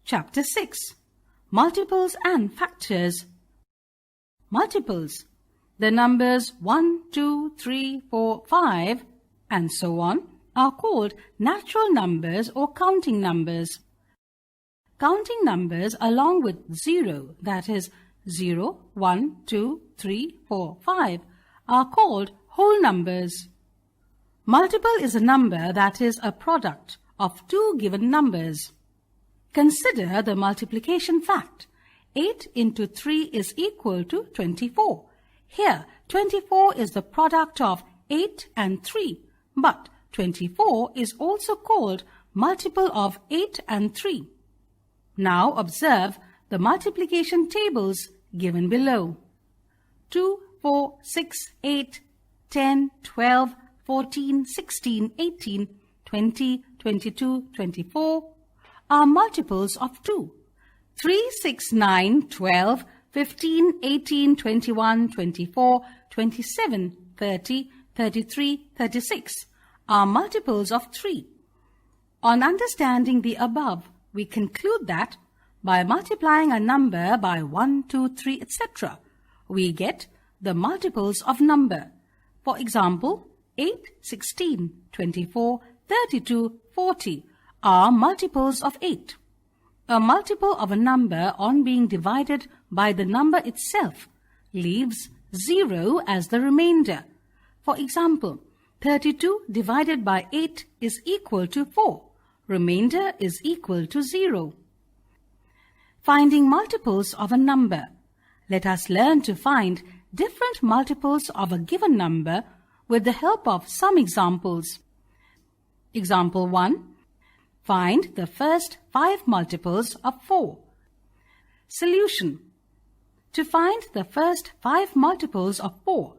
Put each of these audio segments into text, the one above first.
Chapter 6. Multiples and Factors. Multiples. The numbers 1, 2, 3, 4, 5, and so on are called natural numbers or counting numbers. Counting numbers along with 0, that is 0, 1, 2, 3, 4, 5, are called whole numbers. Multiple is a number that is a product of two given numbers. Consider the multiplication fact. 8 into 3 is equal to 24. Here, 24 is the product of 8 and 3, but 24 is also called multiple of 8 and 3. Now observe the multiplication tables given below. 2, 4, 6, 8, 10, 12, 14, 16, 18, 20, 22, 24 are multiples of 2. 3, 6, 9, 12, 15, 18, 21, 24, 27, 30, 33, 36 are multiples of 3. On understanding the above, we conclude that by multiplying a number by 1, 2, 3, etc., we get the multiples of number. For example, 8, 16, 24, 32, 40 are multiples of 8. A multiple of a number on being divided by the number itself leaves 0 as the remainder. For example, 32 divided by 8 is equal to 4. Remainder is equal to 0. Finding multiples of a number. Let us learn to find different multiples of a given number with the help of some examples. Example 1. Find the first 5 multiples of 4. Solution. To find the first 5 multiples of 4,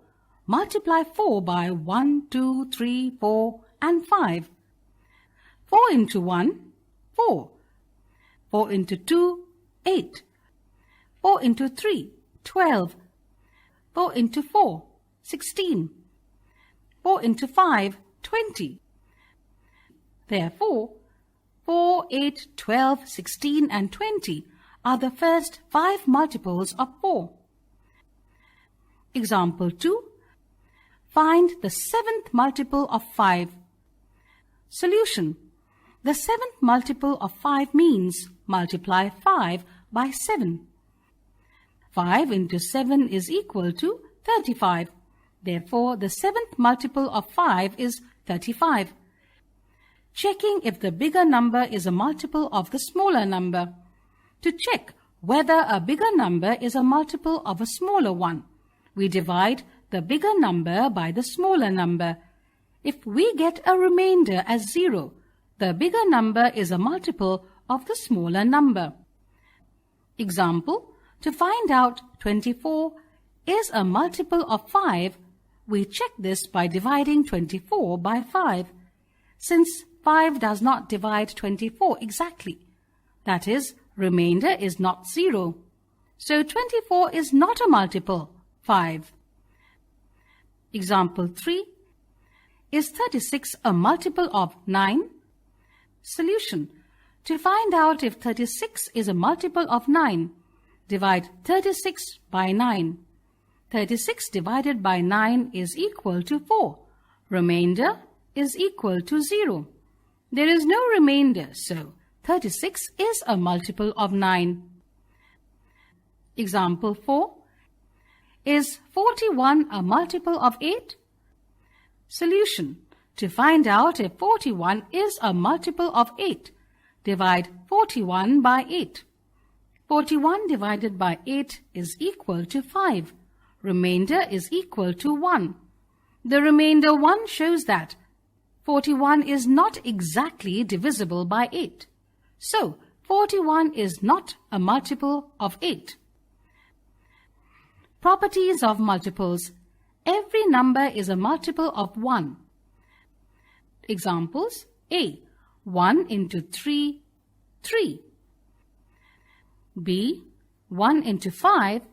multiply 4 by 1, 2, 3, 4, and 5. 4 into 1, 4. 4 into 2, 8. 4 into 3, 12. 4 into 4, 16. 4 into 5, 20. Therefore, 4, 8, 12, 16, and 20 are the first 5 multiples of 4. Example 2. Find the 7th multiple of 5. Solution. The 7th multiple of 5 means multiply 5 by 7. 5 into 7 is equal to 35. Therefore, the 7th multiple of 5 is 35. Checking if the bigger number is a multiple of the smaller number. To check whether a bigger number is a multiple of a smaller one, we divide the bigger number by the smaller number. If we get a remainder as 0, the bigger number is a multiple of the smaller number. Example, to find out 24 is a multiple of 5, we check this by dividing 24 by 5. Since 5 does not divide 24 exactly, that is, remainder is not 0. So 24 is not a multiple, 5. Example 3. Is 36 a multiple of 9? Solution. To find out if 36 is a multiple of 9, divide 36 by 9. 36 divided by 9 is equal to 4. Remainder is equal to 0. There is no remainder, so 36 is a multiple of 9. Example 4. Is 41 a multiple of 8? Solution. To find out if 41 is a multiple of 8, divide 41 by 8. 41 divided by 8 is equal to 5. Remainder is equal to 1. The remainder 1 shows that 41 is not exactly divisible by 8. So, 41 is not a multiple of 8. Properties of multiples. Every number is a multiple of 1. Examples. A. 1 into 3, 3. B. 1 into 5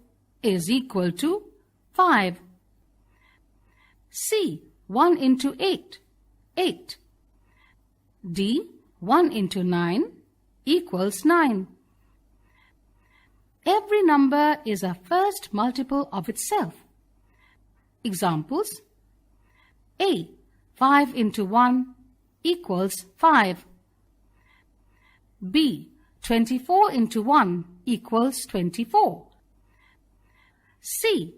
is equal to 5. C. 1 into 8, 8. D. 1 into 9 equals 9. Every number is a first multiple of itself. Examples: A. 5 into 1 equals 5. B. 24 into 1 equals 24. C.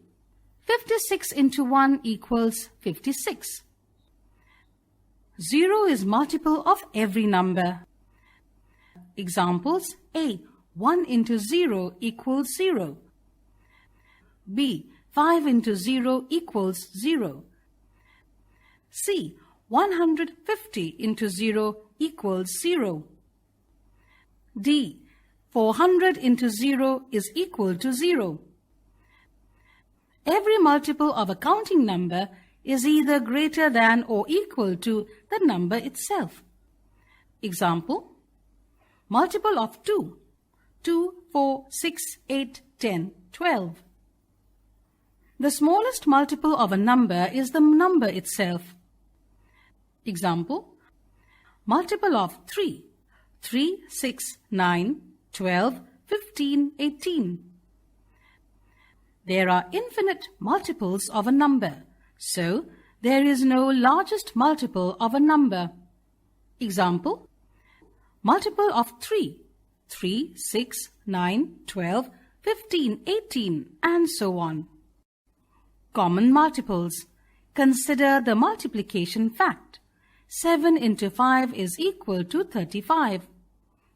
56 into 1 equals 56. 0 is multiple of every number. Examples: A. 1 into 0 equals 0. B. 5 into 0 equals 0. C. 150 into 0 equals 0. D. 400 into 0 is equal to 0. Every multiple of a counting number is either greater than or equal to the number itself. Example: multiple of 2. 2, 4, 6, 8, 10, 12. The smallest multiple of a number is the number itself. Example: multiple of 3. 3, 6, 9, 12, 15, 18. There are infinite multiples of a number, so there is no largest multiple of a number. Example: multiple of 3. 3, 6, 9, 12, 15, 18, and so on. Common multiples. Consider the multiplication fact. 7 into 5 is equal to 35.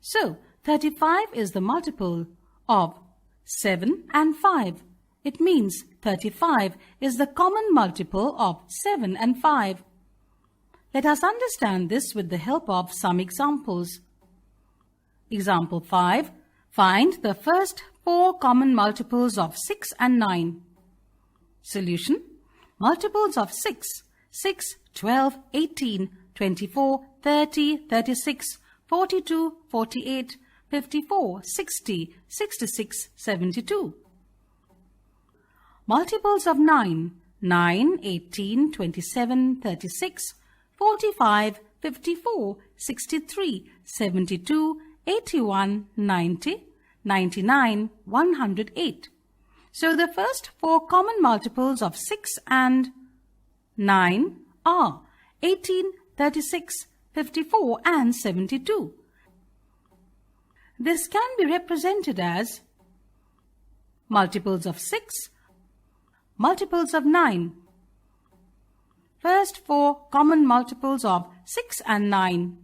So, 35 is the multiple of 7 and 5. It means 35 is the common multiple of 7 and 5. Let us understand this with the help of some examples. Example 5. Find the first 4 common multiples of 6 and 9. Solution: multiples of 6. 6, 12, 18, 24, 30, 36, 42, 48, 54, 60, 66, 72. Multiples of 9. 9, 18, 27, 36, 45, 54, 63, 72, 81, 90, 99, 108. So the first 4 common multiples of 6 and 9 are 18, 36, 54 and 72. This can be represented as multiples of 6, multiples of 9. First 4 common multiples of 6 and 9.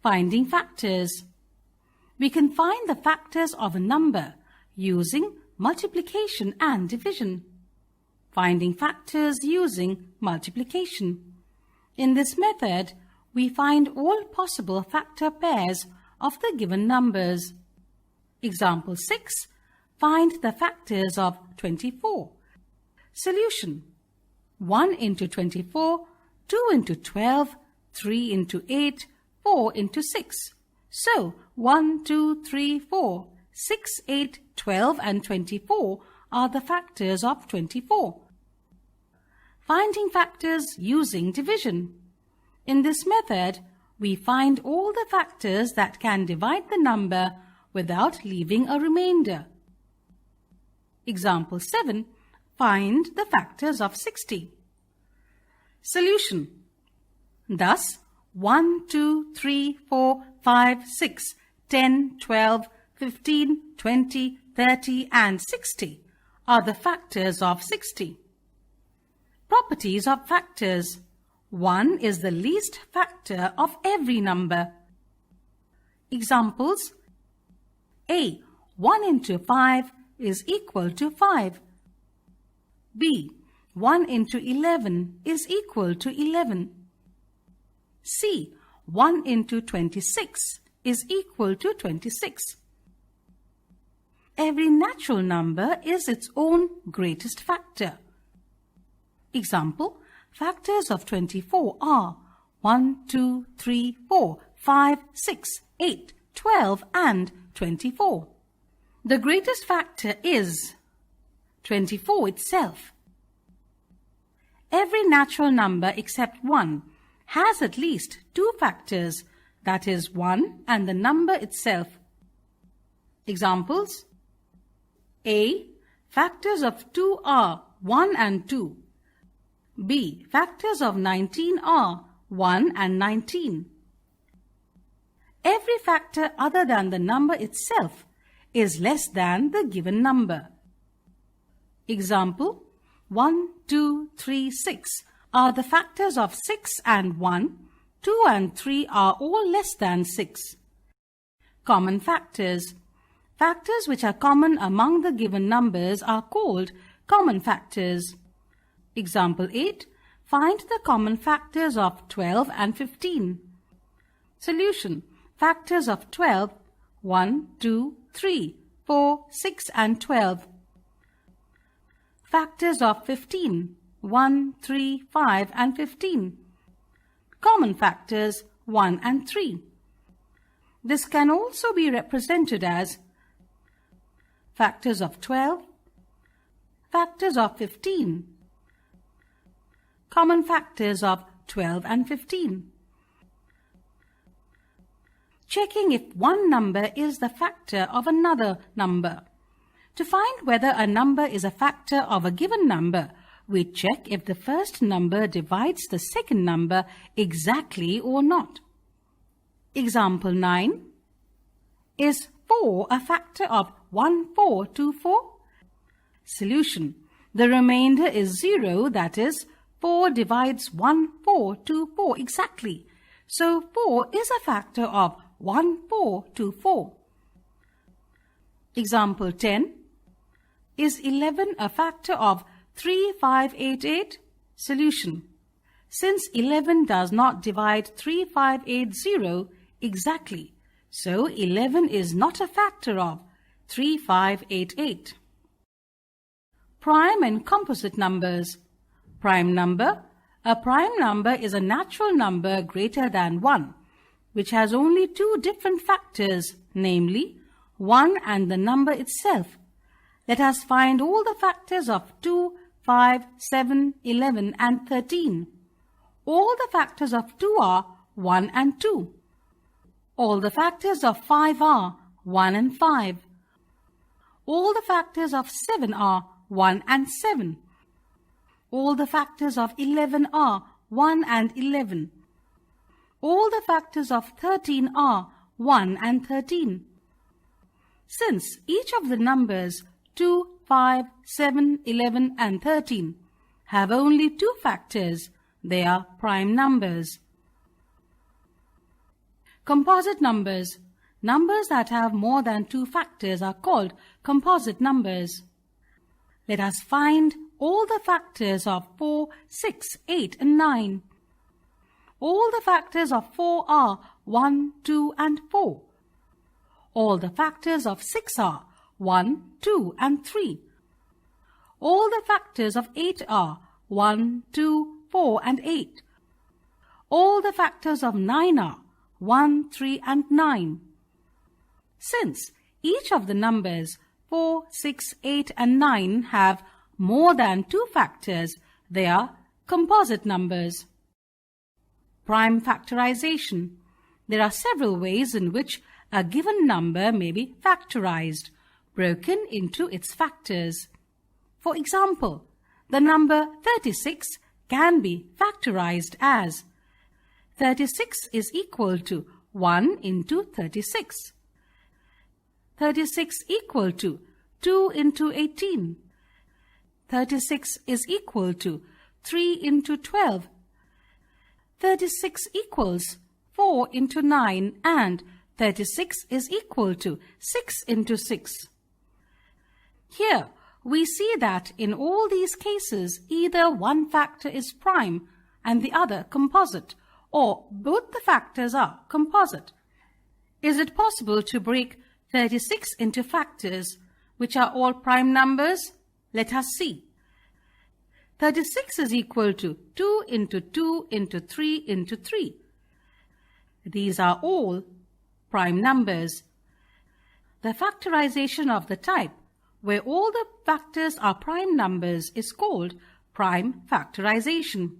Finding factors. We can find the factors of a number using multiplication and division. Finding factors using multiplication. In this method, we find all possible factor pairs of the given numbers. Example 6. Find the factors of 24. Solution: 1 into 24, 2 into 12, 3 into 8, 4 into 6. So, 1, 2, 3, 4, 6, 8, 12 and 24 are the factors of 24. Finding factors using division. In this method, we find all the factors that can divide the number without leaving a remainder. Example 7. Find the factors of 60. Solution: thus, 1, 2, 3, 4, 5, 6, 10, 12, 15, 20, 30 and 60 are the factors of 60. Properties of factors. 1 is the least factor of every number. Examples: A. 1 into 5 is equal to 5. B. 1 into 11 is equal to 11. C. 1 into 26 is equal to 26. Every natural number is its own greatest factor. Example: factors of 24 are 1, 2, 3, 4, 5, 6, 8, 12 and 24. The greatest factor is 24 itself. Every natural number except 1 has at least 2 factors, that is 1 and the number itself. Examples: A. Factors of 2 are 1 and 2. B. Factors of 19 are 1 and 19. Every factor other than the number itself is less than the given number. Example: 1, 2, 3, 6 are the factors of 6 and 1. 2 and 3 are all less than 6. Common factors. Factors which are common among the given numbers are called common factors. Example 8. Find the common factors of 12 and 15. Solution. Factors of 12: 1, 2, 3, 4, 6 and 12. Factors of 15: 1, 3, 5 and 15. Common factors: 1 and 3. This can also be represented as factors of 12, factors of 15, common factors of 12 and 15. Checking if one number is the factor of another number. To find whether a number is a factor of a given number, we check if the first number divides the second number exactly or not. Example 9. Is 4 a factor of 1424? Solution. The remainder is 0, that is, 4 divides 1424 exactly. So 4 is a factor of 1424. Example 10. Is 11 a factor of 3588? Solution. Since 11 does not divide 3580 exactly, so 11 is not a factor of 3588. Prime and composite numbers. Prime number. A prime number is a natural number greater than 1, which has only two different factors, namely 1 and the number itself. Let us find all the factors of 2, 5, 7, 11 and 13. All the factors of 2 are 1 and 2. All the factors of 5 are 1 and 5. All the factors of 7 are 1 and 7. All the factors of 11 are 1 and 11. All the factors of 13 are 1 and 13. Since each of the numbers 2, 5, 7, 11 and 13 have only two factors, they are prime numbers. Composite numbers. Numbers that have more than two factors are called composite numbers. Let us find all the factors of 4, 6, 8 and 9. All the factors of 4 are 1, 2 and 4. All the factors of 6 are 1, 2 and 3. All the factors of 8 are 1, 2, 4 and 8. All the factors of 9 are 1, 3 and 9. Since each of the numbers 4, 6, 8 and 9 have more than two factors, they are composite numbers. Prime factorization. There are several ways in which a given number may be factorized, broken into its factors. For example, the number 36 can be factorized as 36 is equal to 1 into 36. 36 equal to 2 into 18. 36 is equal to 3 into 12. 36 equals 4 into 9 and 36 is equal to 6 into 6. Here, we see that in all these cases, either one factor is prime and the other composite, or both the factors are composite. Is it possible to break 36 into factors which are all prime numbers? Let us see. 36 is equal to 2 into 2 into 3 into 3. These are all prime numbers. The factorization of the type where all the factors are prime numbers is called prime factorization.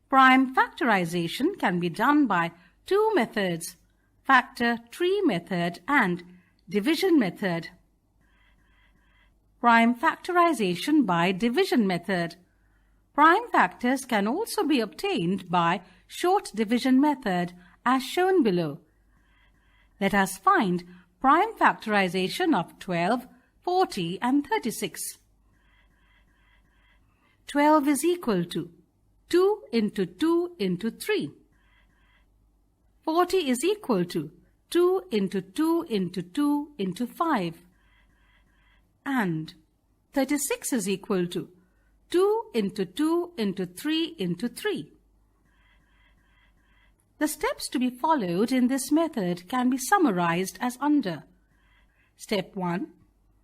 Prime factorization can be done by two methods, factor tree method and division method. prime factorization by division method. Prime factors can also be obtained by short division method as shown below. Let us find prime factorization of 12, 40 and 36. 12 is equal to 2 into 2 into 3. 40 is equal to 2 into 2 into 2 into 5. And 36 is equal to 2 into 2 into 3 into 3. The steps to be followed in this method can be summarized as under. Step 1.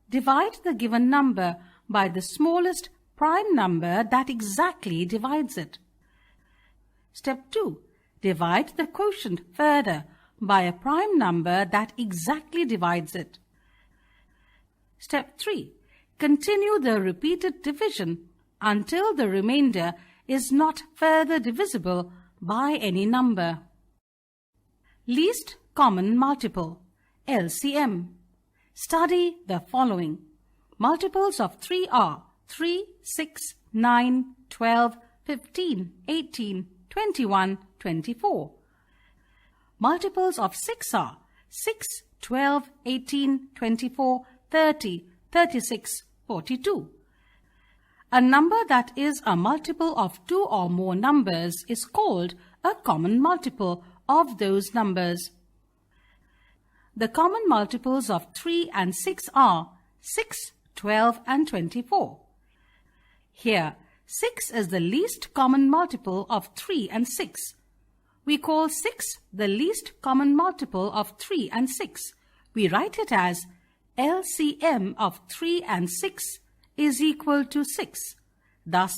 Divide the given number by the smallest prime number that exactly divides it. Step 2. Divide the quotient further by a prime number that exactly divides it. Step 3. Continue the repeated division until the remainder is not further divisible by any number. Least common multiple, LCM. Study the following. Multiples of 3 are 3, 6, 9, 12, 15, 18, 21, 24. Multiples of 6 are 6, 12, 18, 24, 30, 36, 42. A number that is a multiple of 2 or more numbers is called a common multiple of those numbers. The common multiples of 3 and 6 are 6, 12 and 24. Here, 6 is the least common multiple of 3 and 6. We call 6 the least common multiple of 3 and 6. We write it as LCM of 3 and 6 is equal to 6. Thus,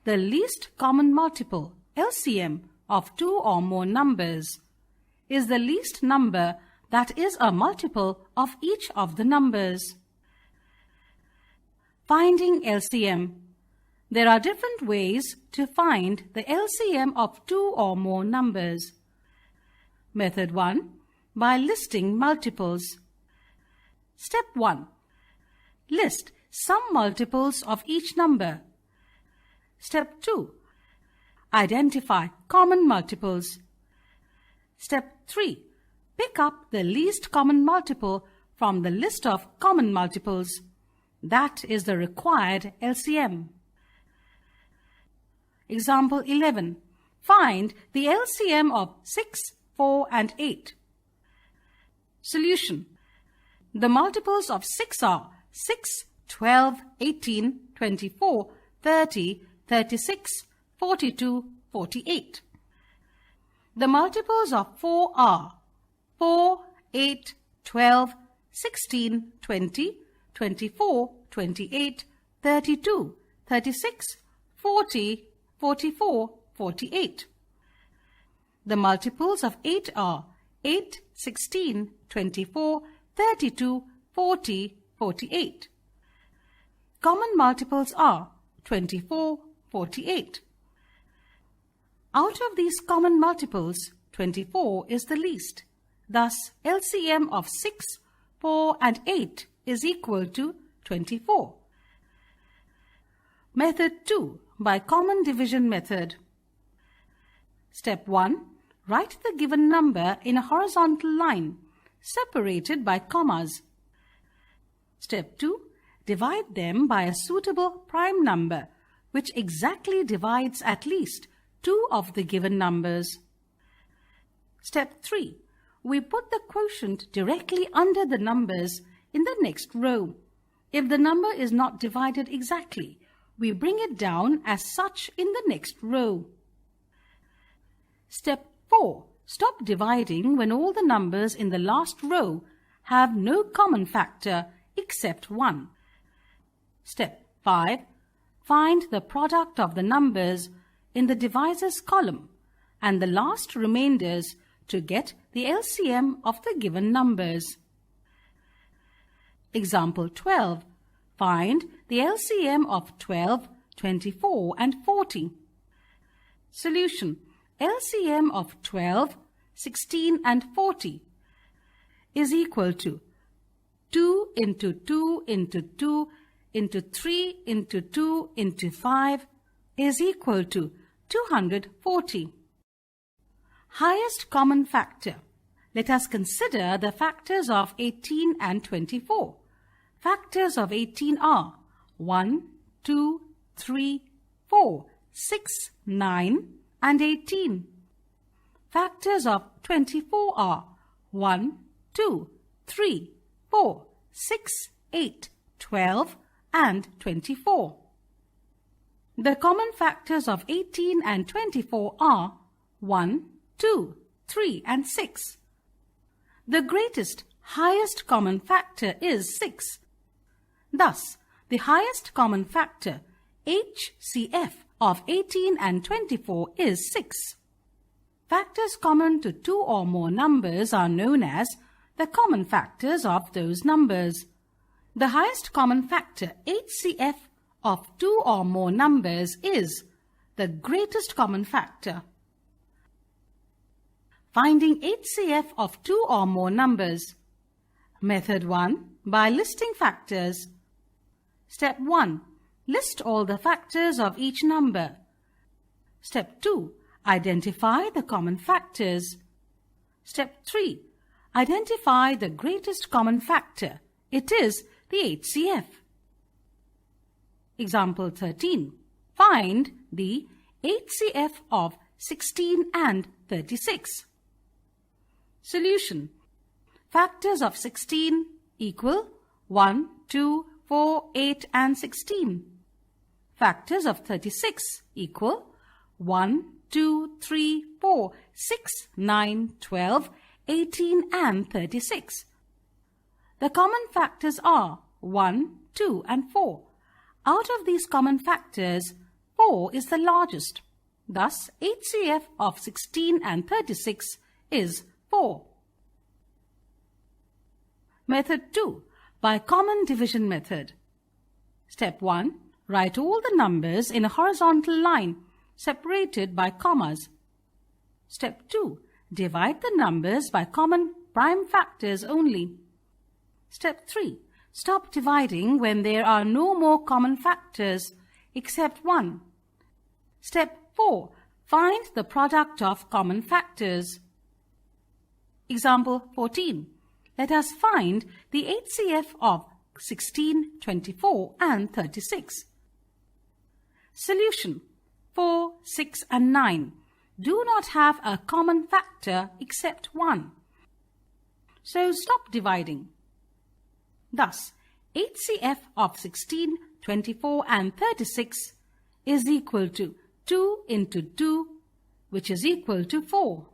the least common multiple, LCM, of 2 or more numbers is the least number that is a multiple of each of the numbers. Finding LCM. There are different ways to find the LCM of 2 or more numbers. Method 1. By listing multiples. Step 1. List some multiples of each number. Step 2. Identify common multiples. Step 3. Pick up the least common multiple from the list of common multiples. That is the required LCM. Example 11. Find the LCM of 6, 4 and 8. Solution. The multiples of 6 are 6, 12, 18, 24, 30, 36, 42, 48. The multiples of 4 are 4, 8, 12, 16, 20, 24, 28, 32, 36, 40, 44, 48. The multiples of 8 are 8, 16, 24, 32, 40, 48. Common multiples are 24, 48. Out of these common multiples, 24 is the least. Thus, LCM of 6, 4 and 8 is equal to 24. Method 2. By common division method. Step 1. Write the given number in a horizontal line, separated by commas. Step 2. Divide them by a suitable prime number, which exactly divides at least 2 of the given numbers. Step 3. We put the quotient directly under the numbers in the next row. If the number is not divided exactly, we bring it down as such in the next row. Step 4. Stop dividing when all the numbers in the last row have no common factor except 1. Step 5. Find the product of the numbers in the divisors column and the last remainders to get the LCM of the given numbers. Example 12. Find the LCM of 12, 24 and 40. Solution. LCM of 12, 16 and 40 is equal to 2 into 2 into 2 into 3 into 2 into 5 is equal to 240. Highest common factor. Let us consider the factors of 18 and 24. Factors of 18 are 1, 2, 3, 4, 6, 9 and 18. Factors of 24 are 1, 2, 3, 4, 6, 8, 12 and 24. The common factors of 18 and 24 are 1, 2, 3 and 6. The greatest, highest common factor is 6. Thus, the highest common factor, HCF, of 18 and 24 is 6. Factors common to 2 or more numbers are known as the common factors of those numbers. The highest common factor, HCF, of 2 or more numbers is the greatest common factor. Finding HCF of 2 or more numbers. Method 1. By listing factors. Step 1. List all the factors of each number. Step 2. Identify the common factors. Step 3. Identify the greatest common factor. It is the HCF. Example 13. Find the HCF of 16 and 36. Solution. Factors of 16 equal 1, 2, 4, 8 and 16. Factors of 36 equal 1, 2, 3, 4, 6, 9, 12, 18 and 36. The common factors are 1, 2 and 4. Out of these common factors, 4 is the largest. Thus, HCF of 16 and 36 is 4. Method 2. By common division method. Step 1. Write all the numbers in a horizontal line, separated by commas. Step 2. Divide the numbers by common prime factors only. Step 3. Stop dividing when there are no more common factors except 1. Step 4. Find the product of common factors. Example 14. Let us find the HCF of 16, 24 and 36. Solution. 4, 6 and 9 do not have a common factor except 1. So stop dividing. Thus, HCF of 16, 24 and 36 is equal to 2 into 2, which is equal to 4.